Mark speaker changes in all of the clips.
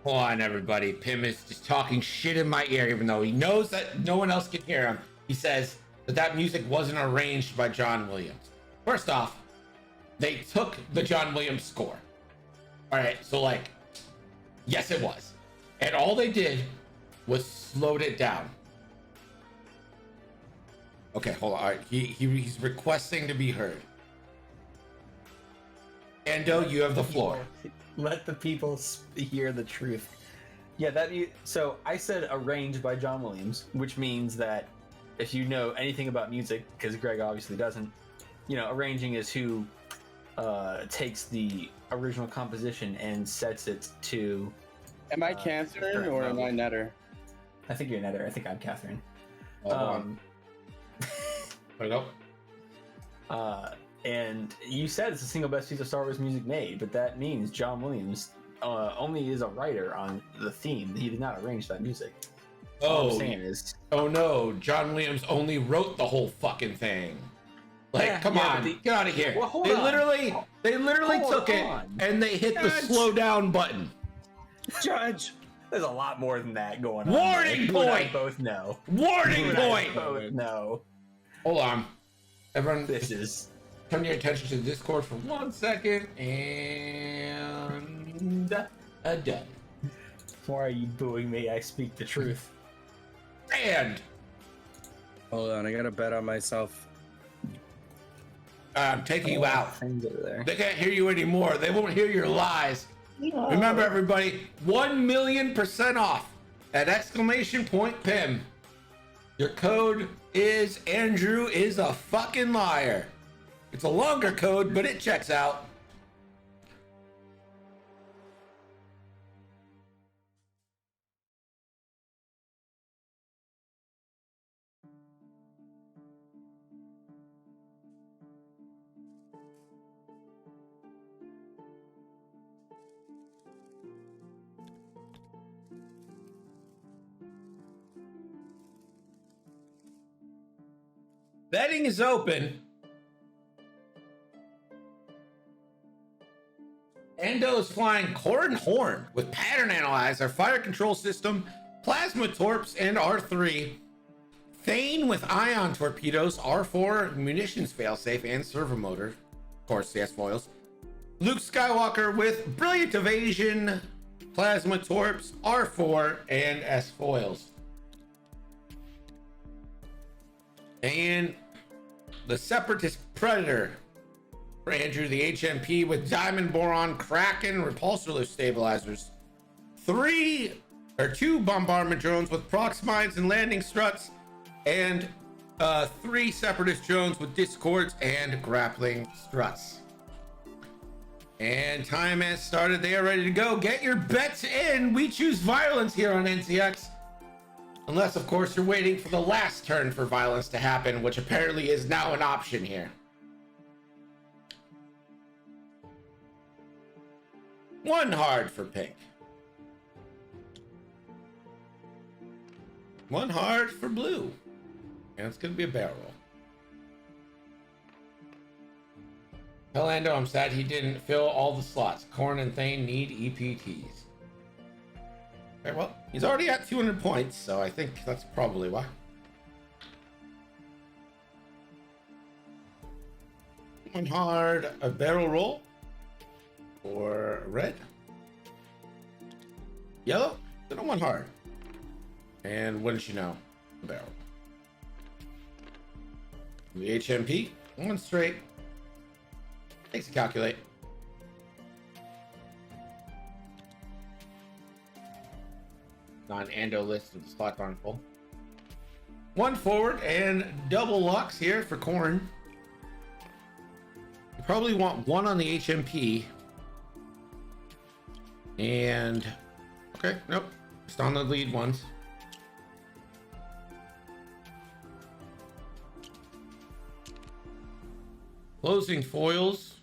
Speaker 1: Hold on, everybody. Pim is just talking shit in my ear, even though he knows that no one else can hear him. He says that that music wasn't arranged by John Williams. First off, they took the John Williams score. All right, so like, yes, it was. And all they did was slowed it down. Okay, hold on. All right, he's requesting to be heard. Ando, you have the floor.
Speaker 2: Let the people hear the truth. Yeah, so I said arranged by John Williams, which means that if you know anything about music, because Greg obviously doesn't, arranging is who takes the original composition and sets it to.
Speaker 3: Am I Catherine or am I Netter?
Speaker 2: I think you're Netter. I think I'm Catherine.
Speaker 1: There you
Speaker 2: go. And you said it's the single best piece of Star Wars music made, but that means John Williams only is a writer on the theme. He did not arrange that music. All I'm saying is,
Speaker 1: oh no, John Williams only wrote the whole fucking thing. Like, come on, get out of here.
Speaker 2: Well,
Speaker 1: they literally took it and they hit the slow down button.
Speaker 3: Judge,
Speaker 2: there's a lot more than that going on.
Speaker 1: Warning point.
Speaker 2: Both know.
Speaker 1: Warning point.
Speaker 2: Both know.
Speaker 1: Hold on, everyone.
Speaker 2: This is.
Speaker 1: Turn your attention to the Discord for 1 second and done.
Speaker 2: Why are you booing me? I speak the truth.
Speaker 1: And
Speaker 3: hold on, I gotta bet on myself.
Speaker 1: I'm taking you out. They can't hear you anymore. They won't hear your lies. No. Remember, everybody, 1,000,000% off at !PIM. Your code is Andrew is a fucking liar. It's a longer code, but it checks out. Betting is open. Ando is flying Corrin Horn with Pattern Analyzer, Fire Control System, Plasma Torps, and R3. Thane with Ion Torpedoes, R4, Munitions Failsafe, and Servo Motor. Of course, yes, foils. Luke Skywalker with Brilliant Evasion, Plasma Torps, R4, and S foils. And the Separatist Predator for Andrew, the HMP with Diamond Boron, Kraken, Repulsor Lift Stabilizers. 2 bombardment drones with prox mines and landing struts, and 3 Separatist drones with discords and grappling struts. And time has started. They are ready to go. Get your bets in. We choose violence here on NCX. Unless, of course, you're waiting for the last turn for violence to happen, which apparently is now an option here. 1 hard for pink. 1 hard for blue. And it's going to be a barrel roll. Ando, I'm sad he didn't fill all the slots. Corn and Thane need EPTs. Okay, well, he's already at 200 points, so I think that's probably why. 1 hard, a barrel roll. Or red. Yellow? Then 1 hard. And what did you know? A barrel. The HMP, 1 straight. Takes a calculate. Non-Ando list of the slot barn full. 1 forward and double locks here for Corn. You probably want 1 on the HMP. And okay, nope. Just on the lead ones. Closing foils.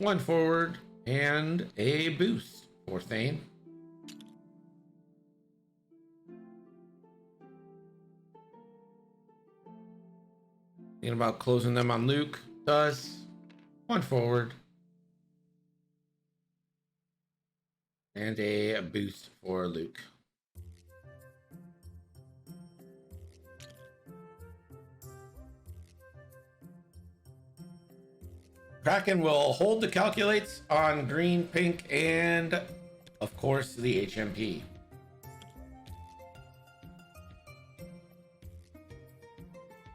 Speaker 1: 1 forward and a boost for Thane. Thinking about closing them on Luke. Does 1 forward. And a boost for Luke. Kraken will hold the calculates on green, pink, and of course the HMP.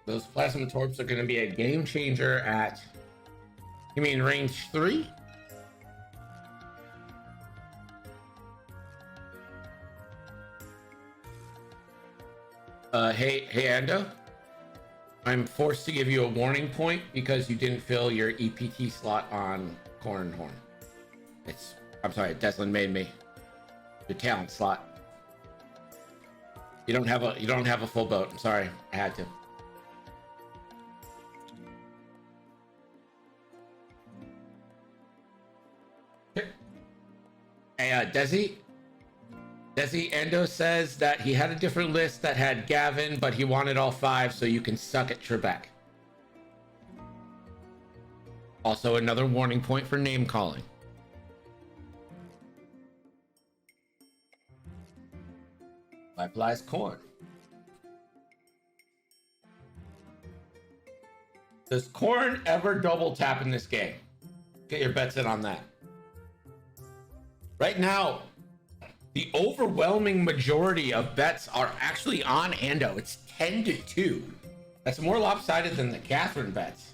Speaker 1: Those plasma torps are going to be a game changer at, you mean range 3? Hey Ando, I'm forced to give you a warning point because you didn't fill your EPT slot on Cornhorn. I'm sorry, Deslin made me. Your talent slot. You don't have a full boat. I'm sorry, I had to. Hey, Desi, Endo says that he had a different list that had Gavin, but he wanted all 5, so you can suck at Trebek. Also, another warning point for name calling. Five lies corn. Does corn ever double tap in this game? Get your bets in on that. Right now, the overwhelming majority of bets are actually on Ando. It's 10-2. That's more lopsided than the Catherine bets.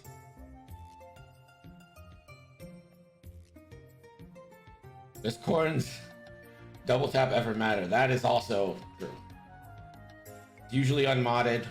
Speaker 1: Does corn's double tap ever matter? That is also true. It's usually unmodded.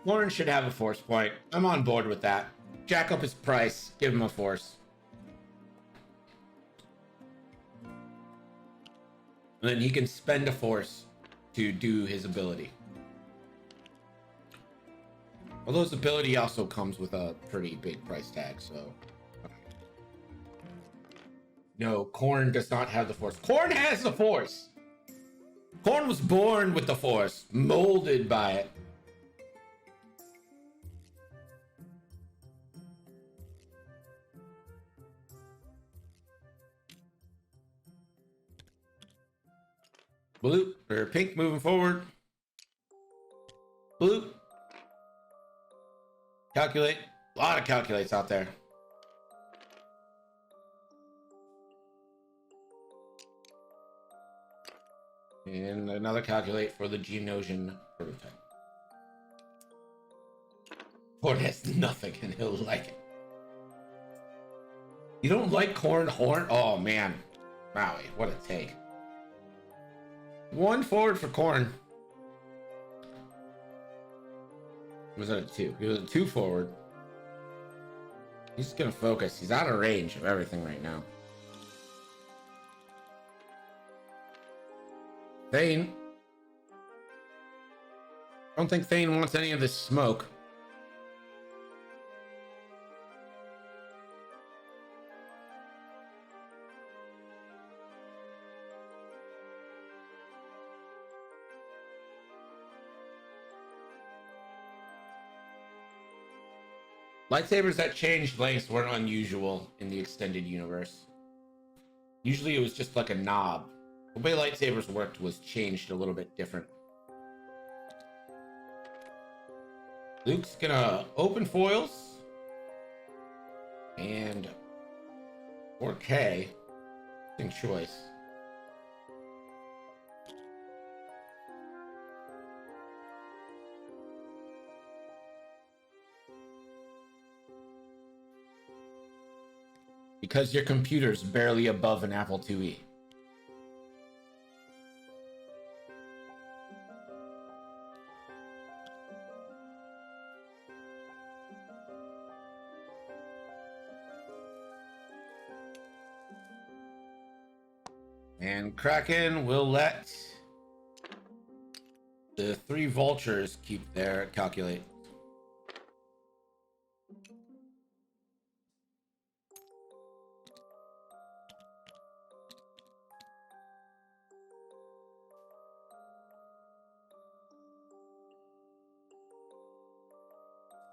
Speaker 1: Lauren should have a force point. I'm on board with that. Jack up his price. Give him a force. And then he can spend a force to do his ability. Although his ability also comes with a pretty big price tag, so... No, Korn does not have the force. Korn has the force! Korn was born with the force, molded by it. Blue or pink moving forward. Blue. Calculate. A lot of calculates out there. And another calculate for the Geonosian prototype. Corn has nothing and he'll like it. You don't like corn horn? Oh man. Maui, what a take. 1 forward for corn. Was that a 2? He was a 2 forward. He's gonna focus. He's out of range of everything right now. Thane. I don't think Thane wants any of this smoke. Lightsabers that changed lengths weren't unusual in the extended universe. Usually it was just like a knob. The way lightsabers worked was changed a little bit different. Luke's gonna open foils. And 4K. Interesting choice. Because your computer's barely above an Apple IIe. And Kraken will let the 3 vultures keep their calculate.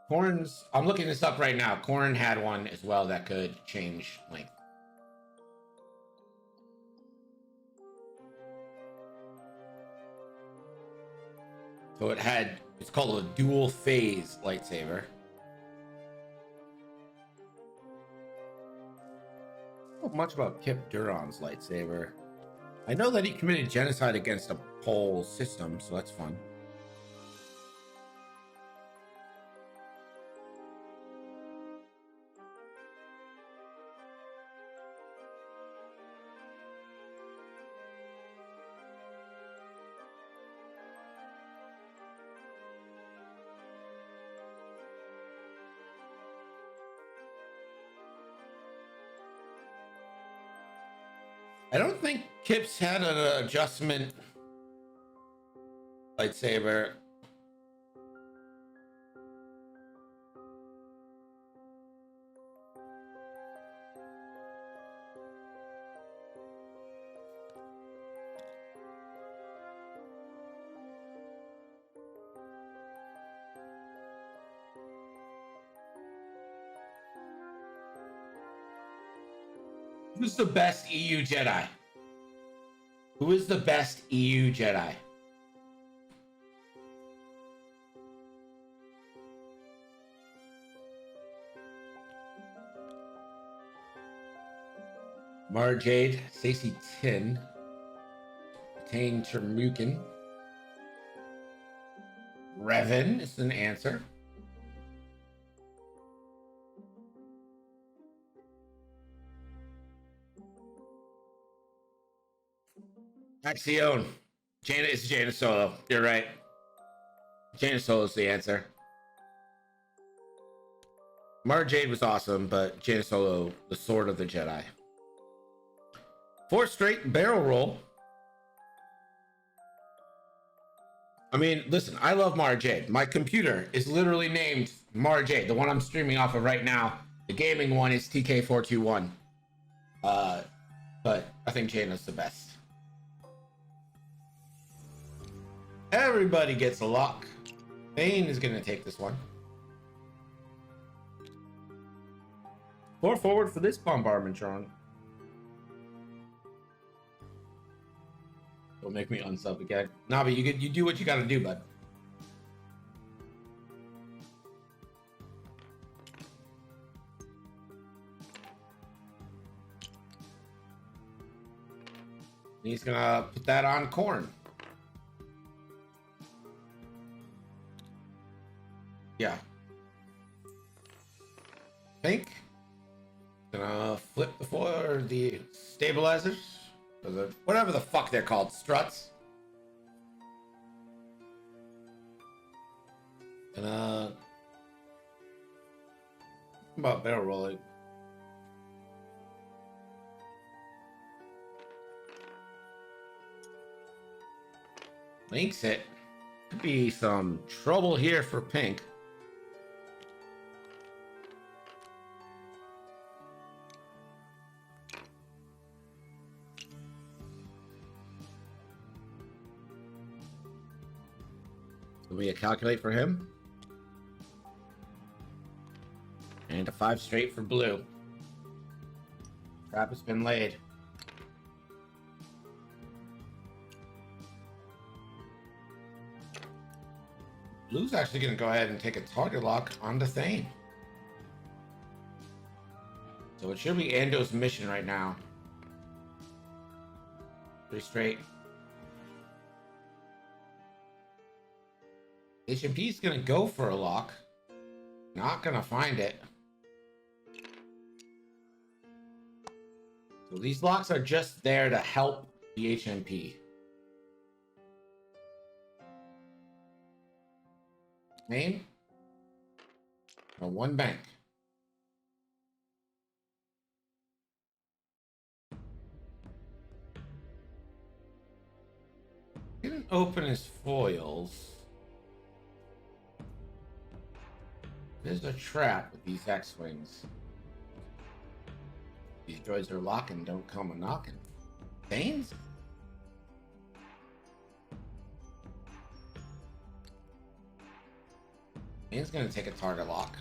Speaker 1: Corn's. I'm looking this up right now. Corn had one as well that could change length. So it had. It's called a dual phase lightsaber. I don't know much about Kip Duron's lightsaber. I know that he committed genocide against a whole system, so that's fun. I don't think Kip's had an adjustment lightsaber. Who's the best EU Jedi? Who is the best EU Jedi? Mara Jade, Stacey Tin, Tane Chermukin, Revan is an answer. Axion. Jaina is Jaina Solo. You're right. Jaina Solo is the answer. Mara Jade was awesome, but Jaina Solo, the sword of the Jedi. 4 straight barrel roll. I mean, listen, I love Mara Jade. My computer is literally named Mara Jade, the one I'm streaming off of right now. The gaming one is TK421. But I think Jaina's the best. Everybody gets a lock. Thane is going to take this one. 4 forward for this bombardmentron. Don't make me unsub again. Nah, but you do what you got to do, bud. He's going to put that on corn. Yeah. Pink. Gonna flip the foil or the stabilizers. Or the, whatever the fuck they're called. Struts. Gonna. About barrel rolling. Link's it. Could be some trouble here for pink. We calculate for him. And a 5 straight for blue. Trap has been laid. Blue's actually going to go ahead and take a target lock onto Thane. So it should be Ando's mission right now. 3 straight. HMP's gonna go for a lock. Not gonna find it. So these locks are just there to help the HMP. Name? Or 1 bank. Didn't open his foils. There's a trap with these X-Wings. These droids are locking, don't come a knocking. Thane's? He's gonna take a target lock.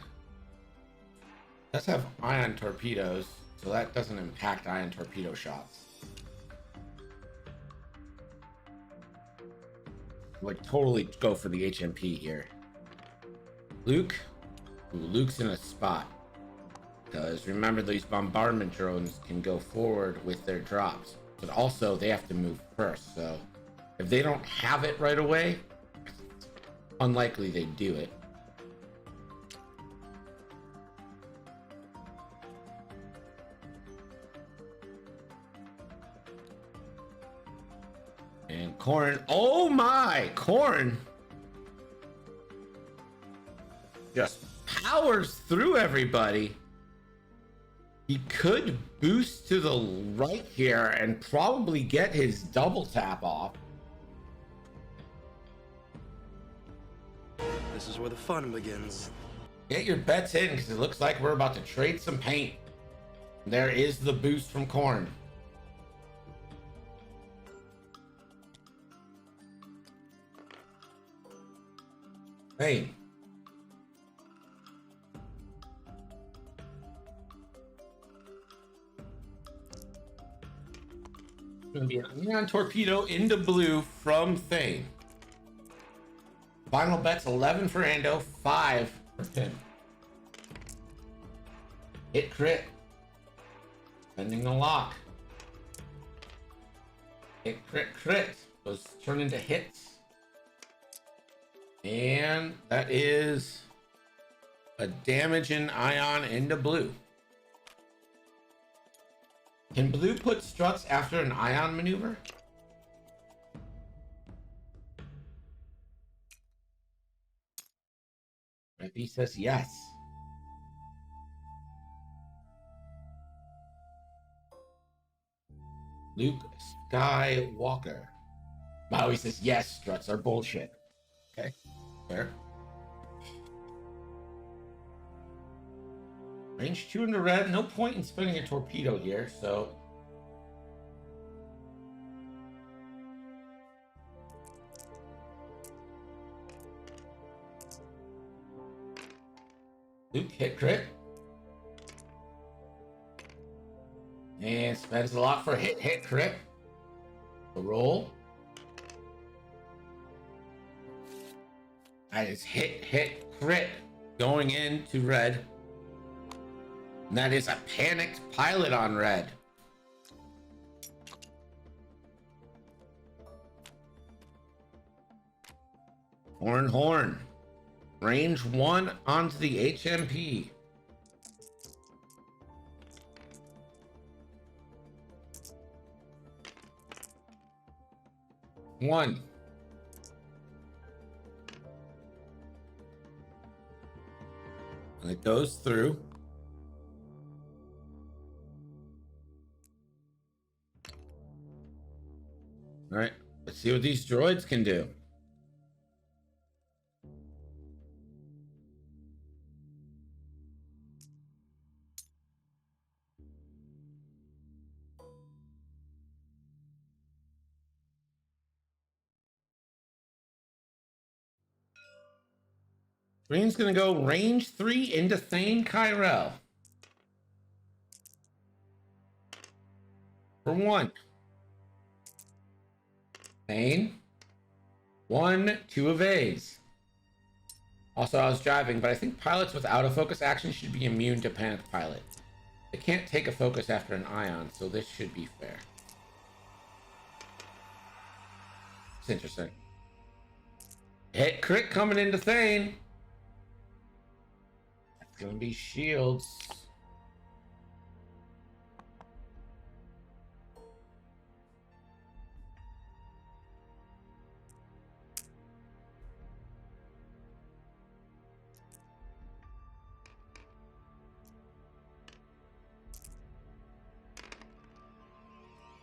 Speaker 1: Does have ion torpedoes, so that doesn't impact ion torpedo shots. Would totally go for the HMP here. Luke? Ooh, Luke's in a spot. Because remember, these bombardment drones can go forward with their drops. But also, they have to move first. So, if they don't have it right away, unlikely they do it. And Corn, oh my, Corn just powers through everybody. He could boost to the right here and probably get his double tap off.
Speaker 4: This is where the fun begins.
Speaker 1: Get your bets in because it looks like we're about to trade some paint. There is the boost from Corn. Hey. Gonna be a neon torpedo into blue from Thane. Final bet's 11 for Ando, 5 for Tim. Hit crit. Spending the lock. Hit crit crit. Those turn into hits. And that is a damaging ion into blue. Can blue put struts after an ion maneuver? Rippy says yes. Luke Skywalker. Maui says yes, struts are bullshit. Okay, fair. Range 2 into red. No point in spinning a torpedo here, so. Luke hit crit. And spends a lot for hit crit. The roll. That is hit crit going into red. And that is a panicked pilot on red. Horn. Range 1 onto the HMP. One. And it goes through. All right, let's see what these droids can do. Green's gonna go range 3 into Thane Kyrell. For 1. Thane. 1, 2 evades. Also, I was driving, but I think pilots with out-of-focus action should be immune to panicked pilot. They can't take a focus after an ion, so this should be fair. It's interesting. Hit crit coming into Thane. That's gonna be shields.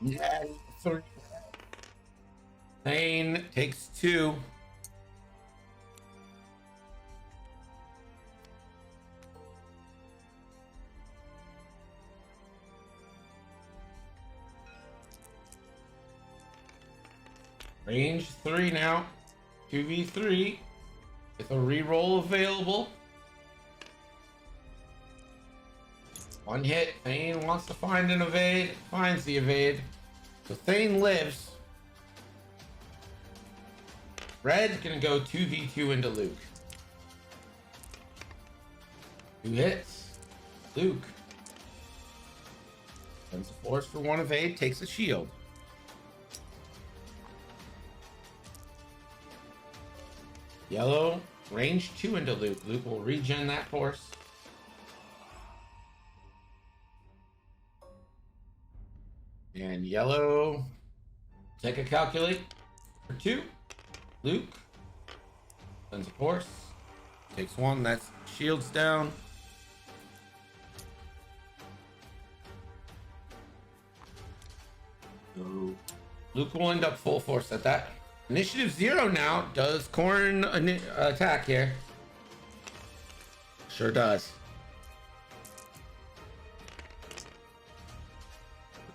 Speaker 1: Yeah, 3. Thane takes 2. Range 3 now. 2v3. with a reroll available. One hit. Thane wants to find an evade. Finds the evade. So Thane lives. Red gonna go 2v2 into Luke. 2 hits. Luke. Sends a force for 1 evade. Takes a shield. Yellow. Range 2 into Luke. Luke will regen that force. And yellow, take a calculate for 2. Luke sends a force, takes 1. That's shields down. So Luke will end up full force at that. Initiative 0 now. Does Corn attack here? Sure does.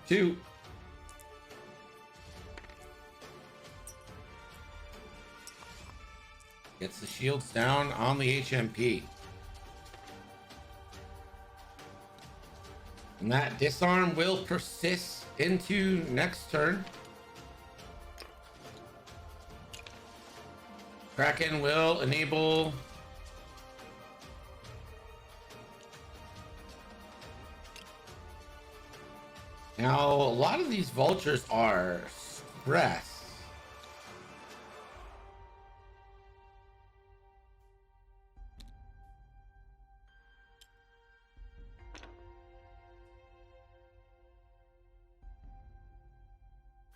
Speaker 1: 2. Gets the shields down on the HMP. And that disarm will persist into next turn. Kraken will enable now. A lot of these vultures are stressed.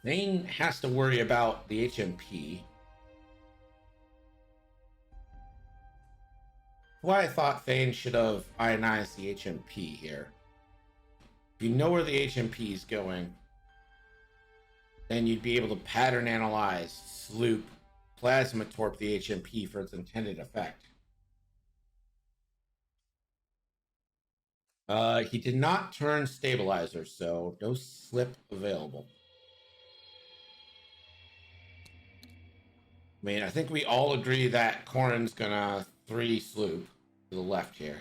Speaker 1: Thane has to worry about the HMP. Why I thought Thane should have ionized the HMP here. If you know where the HMP is going, then you'd be able to pattern analyze, sloop, plasma torp the HMP for its intended effect. He did not turn stabilizer, so no slip available. I mean, I think we all agree that Corrin's gonna 3 sloop to the left here.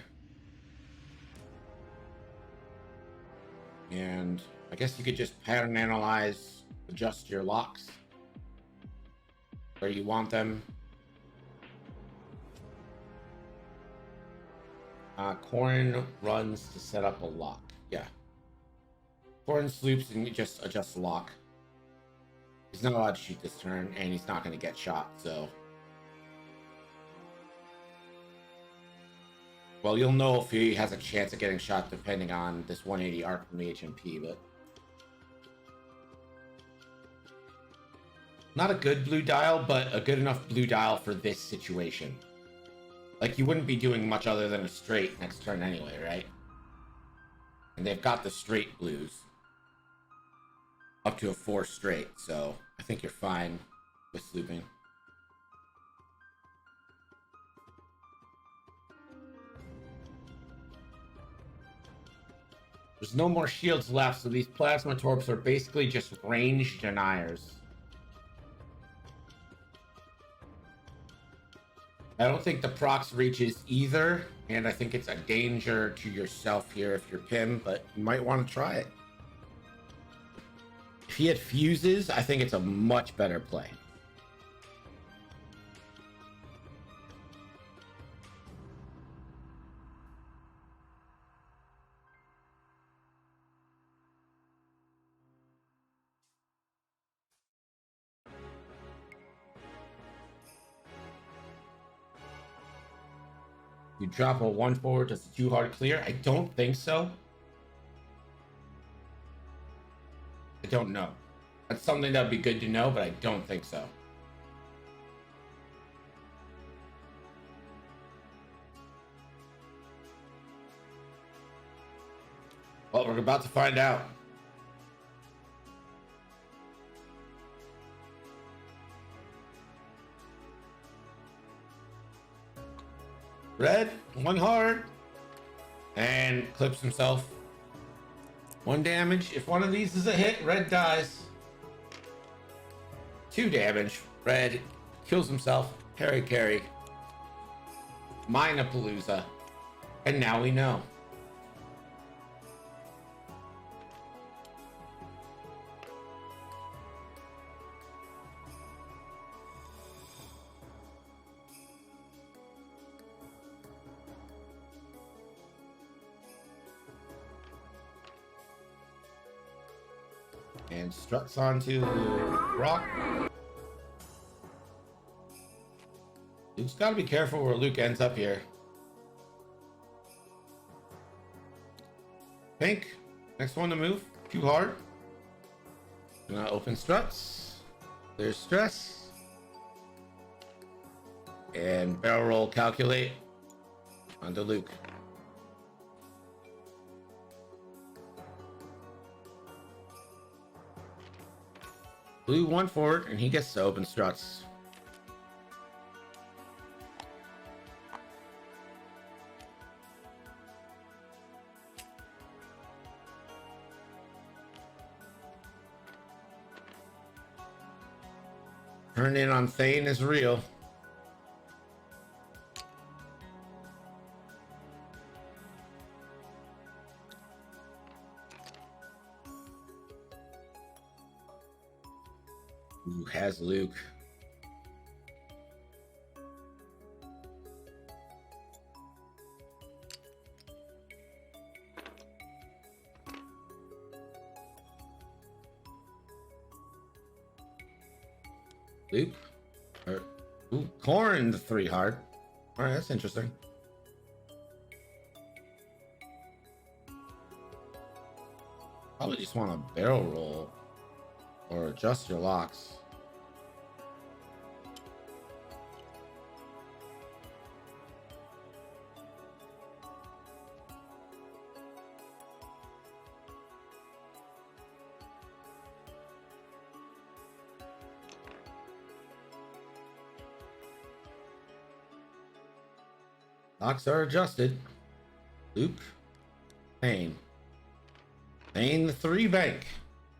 Speaker 1: And I guess you could just pattern analyze, adjust your locks where you want them. Corrin runs to set up a lock. Yeah. Corrin sloops and you just adjust the lock. He's not allowed to shoot this turn, and he's not going to get shot, so... Well, you'll know if he has a chance of getting shot depending on this 180 arc from the HMP, but... Not a good blue dial, but a good enough blue dial for this situation. Like, you wouldn't be doing much other than a straight next turn anyway, right? And they've got the straight blues. Up to a 4 straight, so I think you're fine with slooping. There's no more shields left, so these plasma torps are basically just range deniers. I don't think the procs reaches either, and I think it's a danger to yourself here if you're Pim, but you might want to try it. If he had fuses, I think it's a much better play. You drop a 1/4, does it 2 hard clear? I don't think so. I don't know. That's something that would be good to know, but I don't think so. Well, we're about to find out. Red, 1 hard, and clips himself. 1 damage. If one of these is a hit, red dies. 2 damage. Red kills himself. Carry. Minapalooza. And now we know. And struts onto the rock. Luke's got to be careful where Luke ends up here. Pink, next one to move. Too hard. Gonna open struts. There's stress. And barrel roll calculate onto Luke. Blue one forward, and he gets to open struts. Turn in on Thane is real. Who has Luke? Luke? Ooh, Corn the 3 hard. All right, that's interesting. Probably just want a barrel roll or adjust your locks. Locks are adjusted. Luke, Thane. Thane the 3 bank.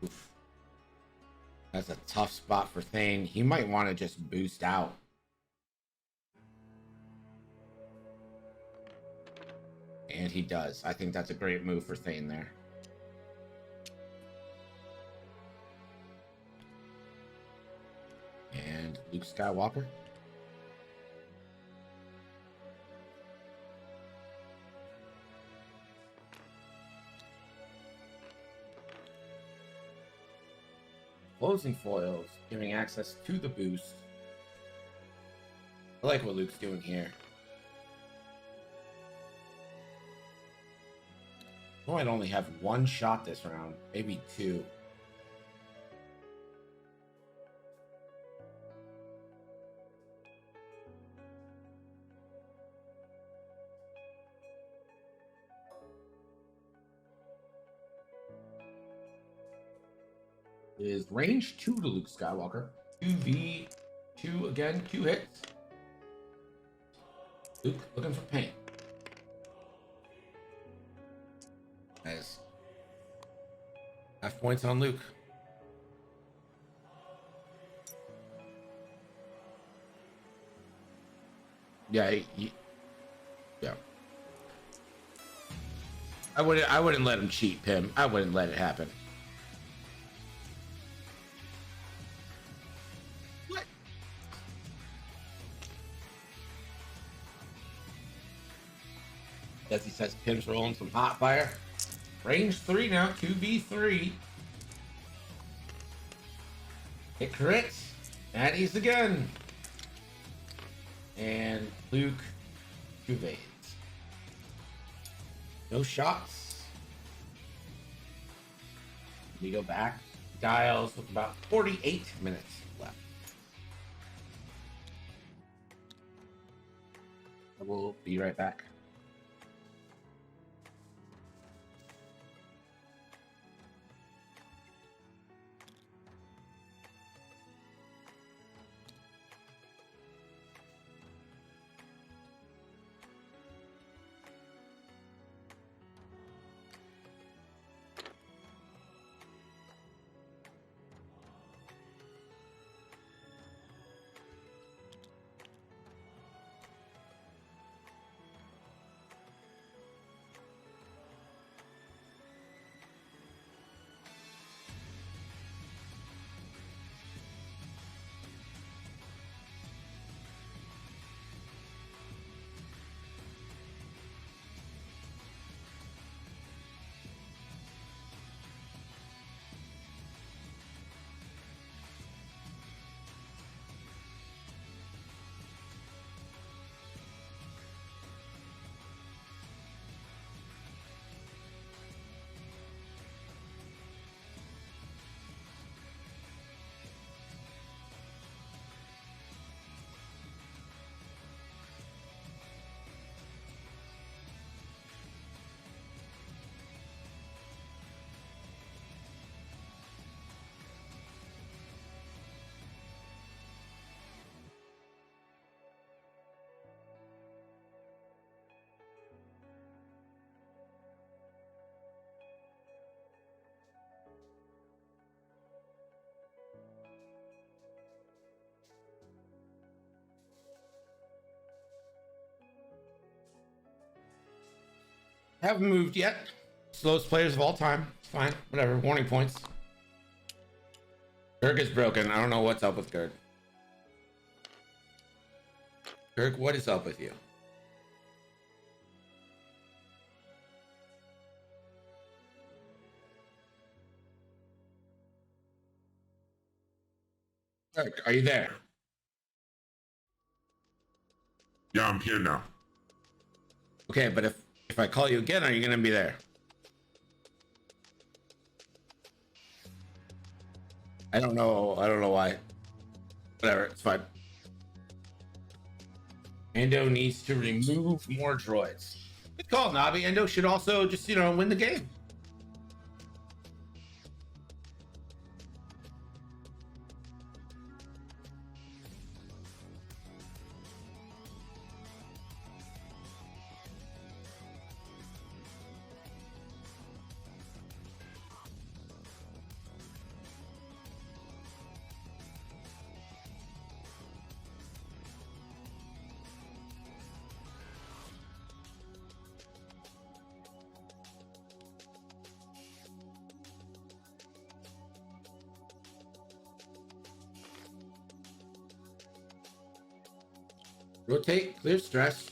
Speaker 1: Oof. That's a tough spot for Thane. He might want to just boost out. And he does. I think that's a great move for Thane there. And Luke Skywalker. Closing foils, giving access to the boost. I like what Luke's doing here. I might only have 1 shot this round, maybe 2. Is range 2 to Luke Skywalker. 2v2 again, 2 hits. Luke looking for paint. Nice. Half points on Luke. Yeah, yeah. I wouldn't let him cheat, Pim. I wouldn't let it happen. As he says, Pim's rolling some hot fire. Range 3 now, 2v3. It crits. Addies again. And Luke evades. No shots. We go back. Dials with about 48 minutes left. We'll be right back. Haven't moved yet. Slowest players of all time. It's fine. Whatever. Warning points. Gurg is broken. I don't know what's up with Gurg. Gurg, what is up with you? Gurg, are you there?
Speaker 5: Yeah, I'm here now.
Speaker 1: Okay, but if I call you again, are you gonna be there? I don't know. I don't know why. Whatever. It's fine. Ando needs to remove more droids. Good call, Nabi. Ando should also just, win the game. Rotate, clear stress.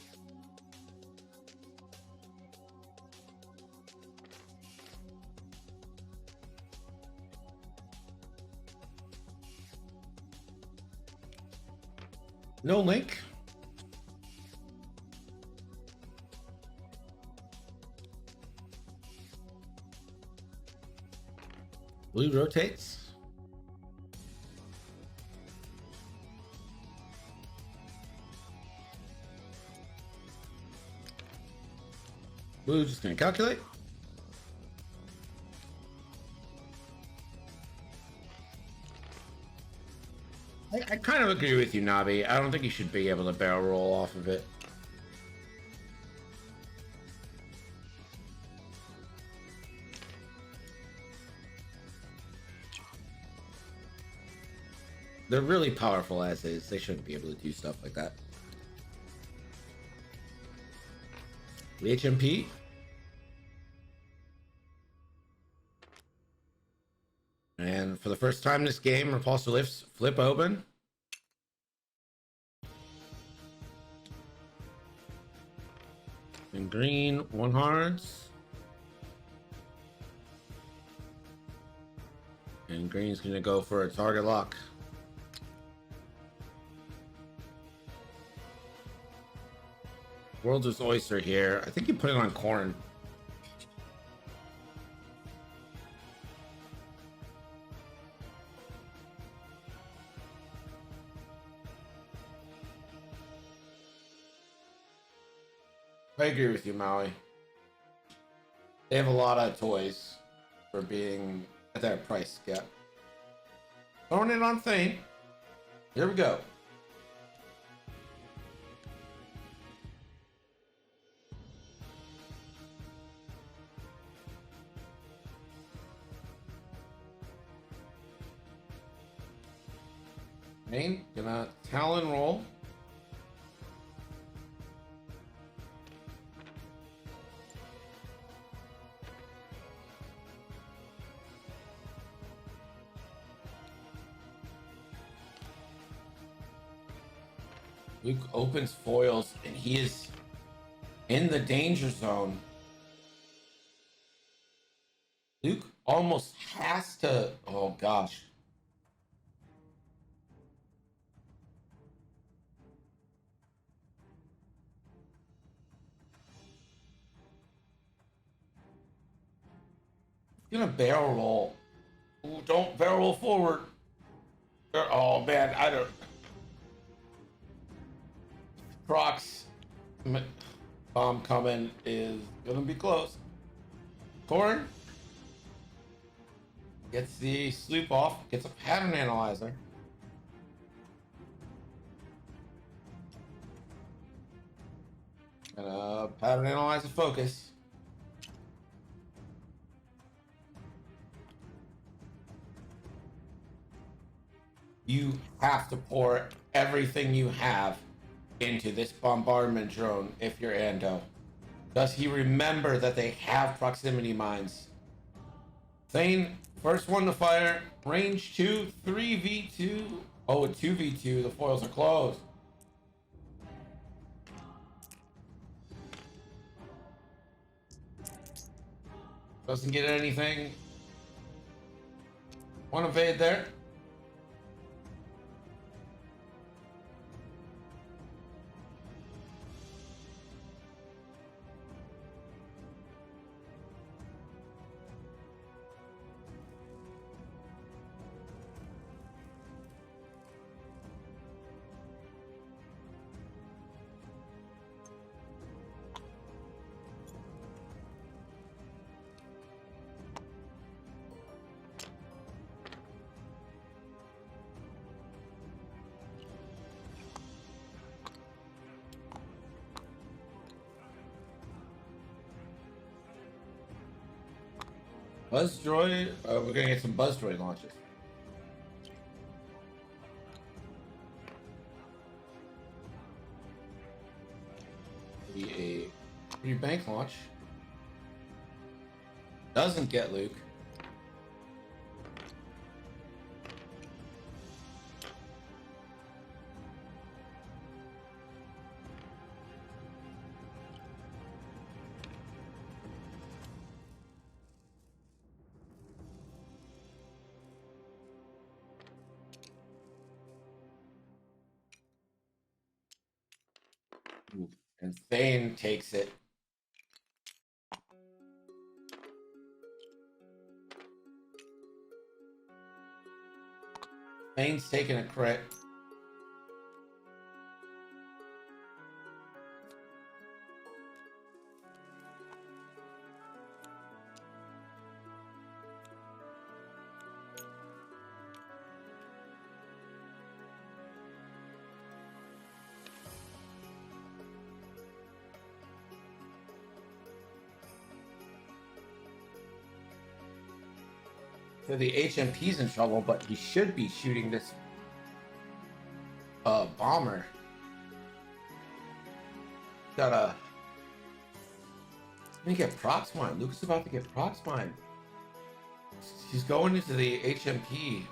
Speaker 1: No link. Blue rotates. Blue just gonna calculate. I kind of agree with you, Nabi. I don't think you should be able to barrel roll off of it. They're really powerful as is. They shouldn't be able to do stuff like that. The HMP. And for the first time in this game, repulsor lifts flip open. And green, 1 hearts. And green's gonna go for a target lock. World's oyster here. I think you put it on corn. I agree with you, Maui. They have a lot of toys for being at that price gap. Throwing it on Thane. Here we go. Thane, gonna Talon roll. Luke opens foils and he is in the danger zone. Luke almost has to. Oh gosh. He's gonna barrel roll. Ooh, don't barrel roll forward. Oh man, I don't. Crocs bomb coming is gonna be close. Corn gets the sloop off, gets a pattern analyzer. And a pattern analyzer focus. You have to pour everything you have into this bombardment drone if you're Ando. Does he remember that they have proximity mines? Thane, first one to fire. Range 2, 3v2. Oh, a 2v2. The foils are closed. Doesn't get anything. One evade there. Buzz droid. We're gonna get some buzz droid launches. Be a free bank launch. Doesn't get Luke. And Thane takes it. Thane's taking a crit. So the HMP's in trouble, but he should be shooting this bomber. Gotta. Let me get prox mine. Luke's about to get prox mine. He's going into the HMP.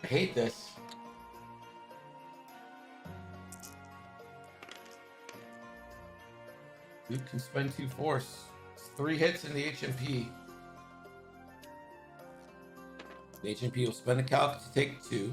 Speaker 1: I hate this. Luke can spend 2 force. It's 3 hits in the HMP. The HMP will spend a calc to take 2.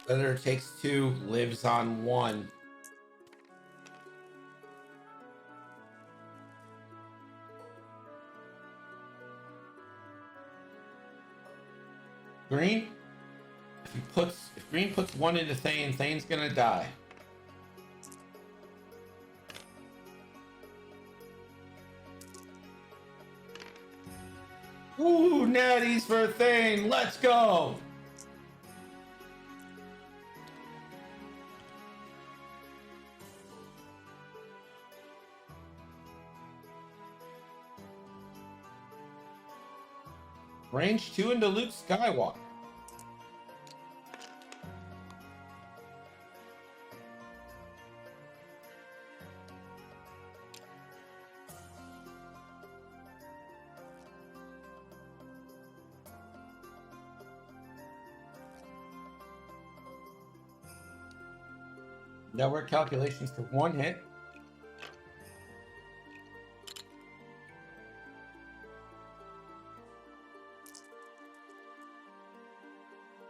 Speaker 1: Predator takes 2, lives on 1. Green? If Green puts 1 into Thane, Thane's gonna die. Ooh, natties for Thane. Let's go. Range 2 into Luke Skywalker. Network calculations for 1 hit.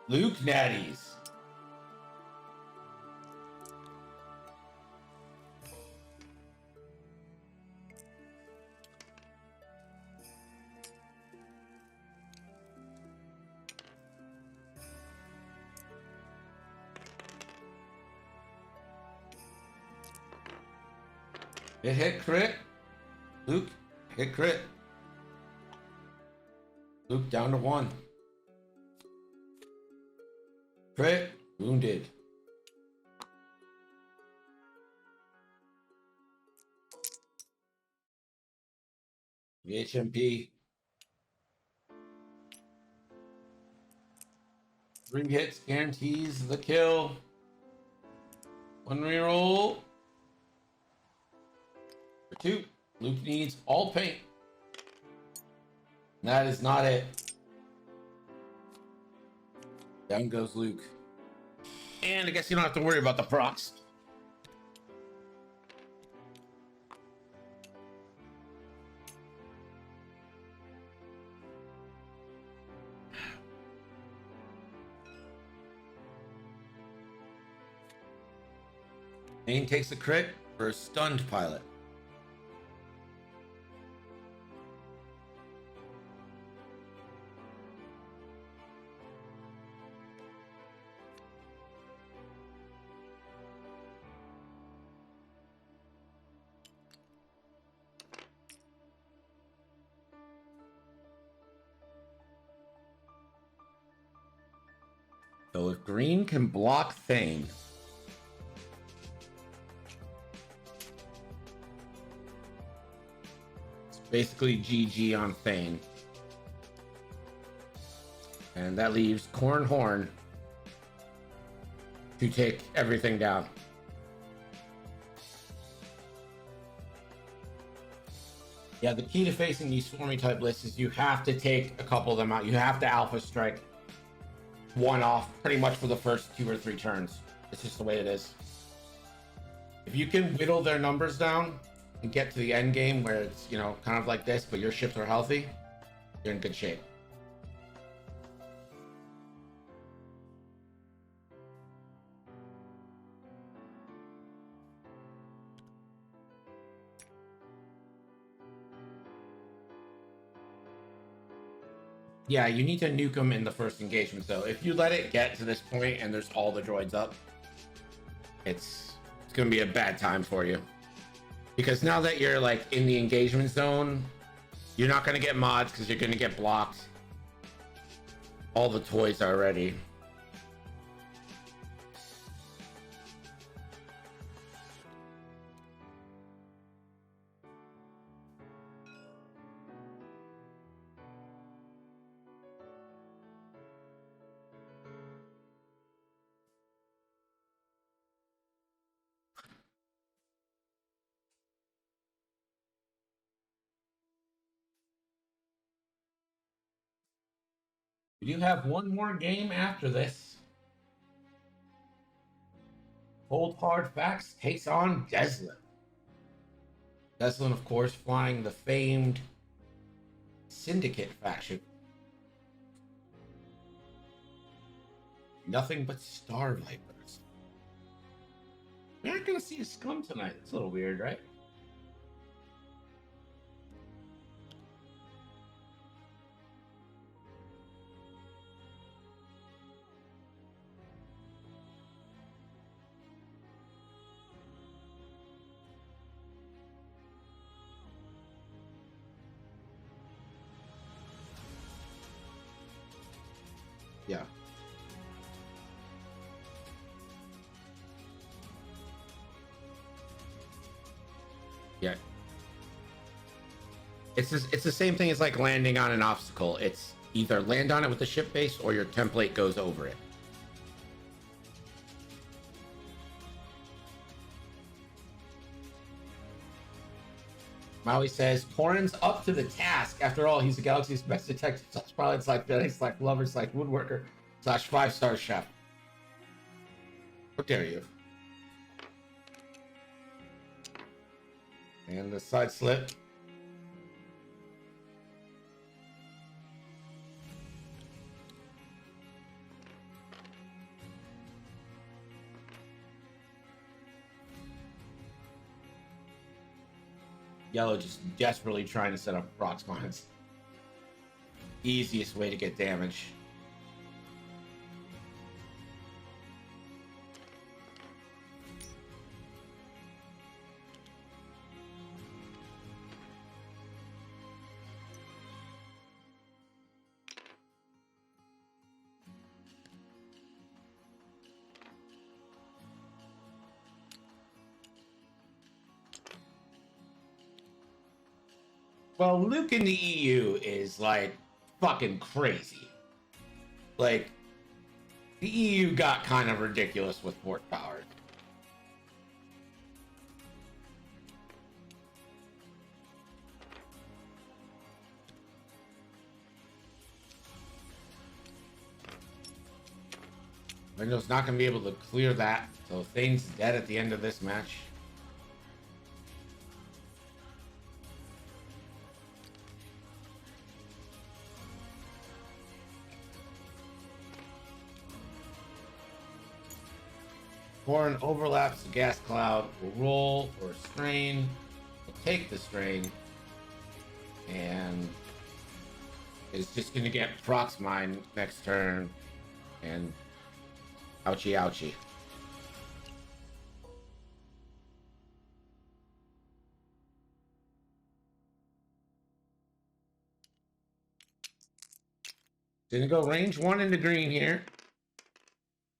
Speaker 1: Luke Natties. It hit crit. Luke, hit crit. Luke down to 1. Crit, wounded. The HMP. 3 hits guarantees the kill. 1 reroll. For 2. Luke needs all paint. And that is not it. Down goes Luke. And I guess you don't have to worry about the procs. Main takes a crit for a stunned pilot. So if green can block Thane, it's basically GG on Thane. And that leaves Corn Horn to take everything down. Yeah, the key to facing these swarmy type lists is you have to take a couple of them out. You have to alpha strike one off pretty much for the first 2 or 3 turns. It's just the way it is. If you can whittle their numbers down and get to the end game where it's, you know, kind of like this, but your ships are healthy, you're in good shape. Yeah, you need to nuke them in the first engagement, though. If you let it get to this point and there's all the droids up, it's going to be a bad time for you. Because now that you're, like, in the engagement zone, you're not going to get mods because you're going to get blocked. All the toys are ready. We do have one more game after this. Cold Hard Facts takes on Deslin. Deslin, of course, flying the famed Syndicate faction. Nothing but Star Vipers. We're not going to see a scum tonight. It's a little weird, right? Yeah. Yeah. It's the same thing as like landing on an obstacle. It's either land on it with the ship base or your template goes over it. Maui says, Corrin's up to the task. After all, he's the galaxy's best detective. Pilots like Dennis, like lovers, like woodworker, / 5-star chef. How dare you? And the side slip. Yellow just desperately trying to set up Prox Mines. Easiest way to get damage. Well, Luke in the EU is like fucking crazy. Like, the EU got kind of ridiculous with port power. Windows not going to be able to clear that, so Thane's dead at the end of this match. Corn overlaps the gas cloud, will roll or strain, will take the strain, and is just going to get Prox Mine next turn, and ouchie ouchie. Gonna go range 1 into green here.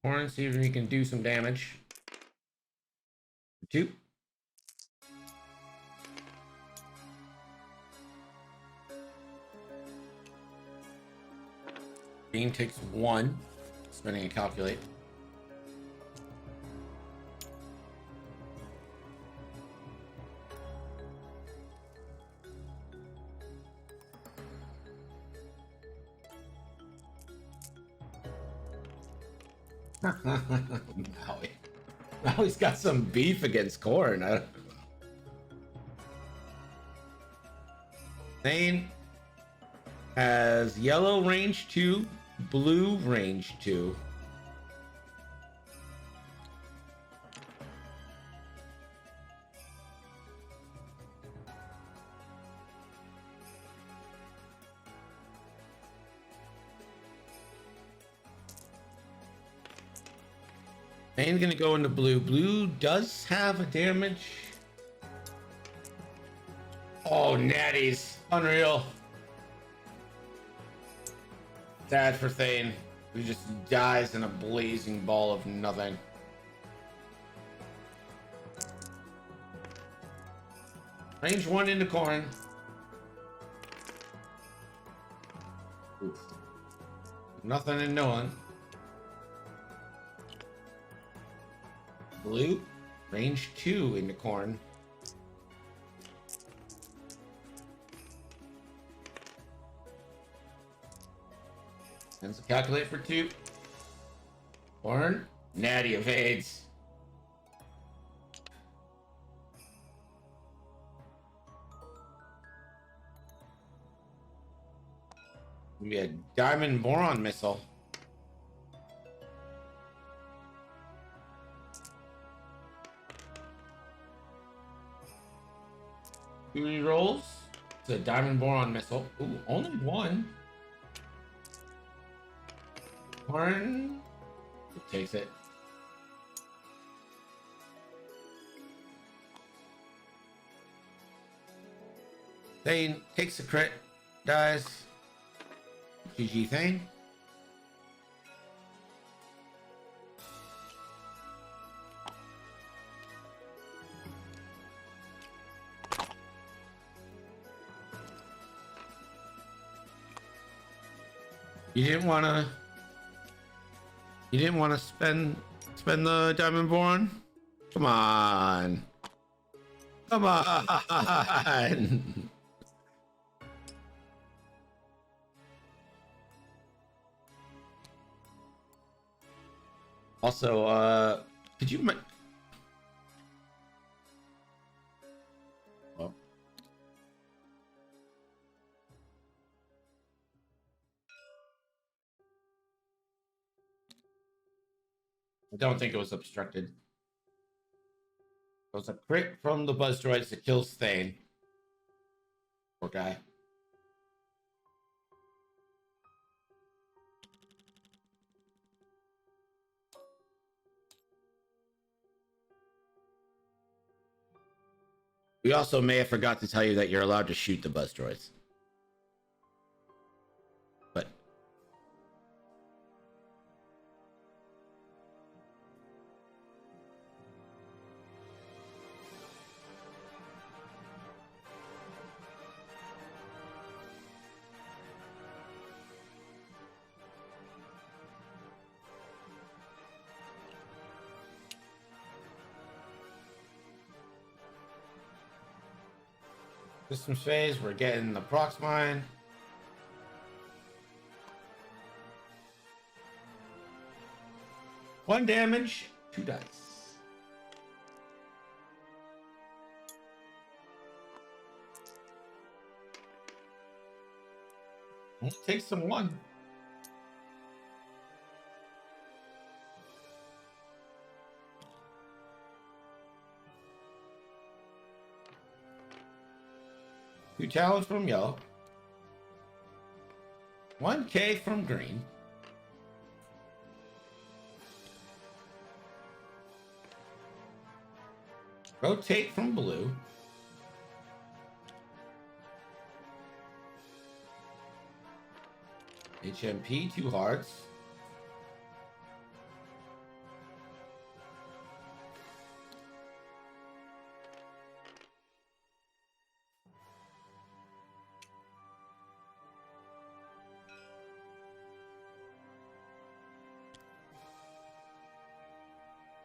Speaker 1: Corn, see if he can do some damage. 2. Green takes 1. Spinning and calculate. Now he's got some beef against Corn. Thane has yellow range 2, blue range 2. Thane's gonna go into blue. Blue does have a damage. Oh, natties. Unreal. Sad for Thane, who just dies in a blazing ball of nothing. Range 1 into Corn. Oof. Nothing in no one. Blue, range 2 into Corn. Sends a calculate for 2. Corn, natty evades. Gonna be a diamond boron missile. He rolls. It's a diamond boron missile. Ooh, only 1. Corn takes it. Thane takes the crit, dies. GG Thane. You didn't want to spend the diamond boron? Come on. Come on. Also, could you well, I don't think it was obstructed. It was a crit from the buzz droids that kills Thane. Poor guy. We also may have forgot to tell you that you're allowed to shoot the buzz droids. But systems phase, we're getting the prox mine. One damage, 2 dice. Take some one. Two talents from yellow. 1K from green. Rotate from blue. HMP, 2 hearts.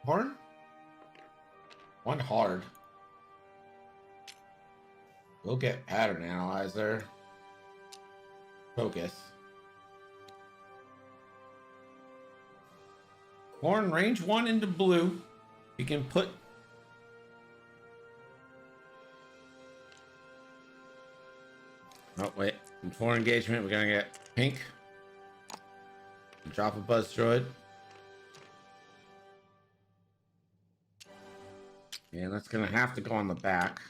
Speaker 1: Horn? 1 hard. We'll get pattern analyzer. Focus. Horn range 1 into blue. You can put oh wait. Before engagement, we're gonna get pink. Drop a buzz droid. And that's gonna have to go on the back.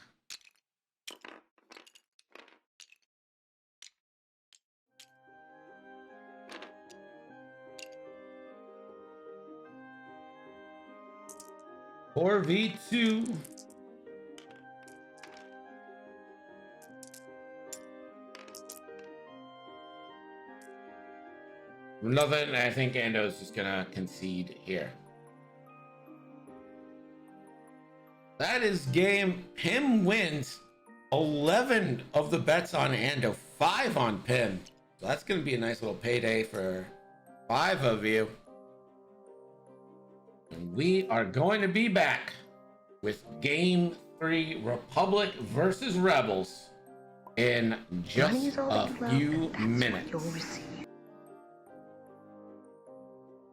Speaker 1: Or V2. Nothing. I think Ando's just gonna concede here. That is game. Pim wins 11 of the bets on Ando, 5 on Pim. So that's going to be a nice little payday for 5 of you. And we are going to be back with game 3, Republic versus Rebels, in just a few minutes.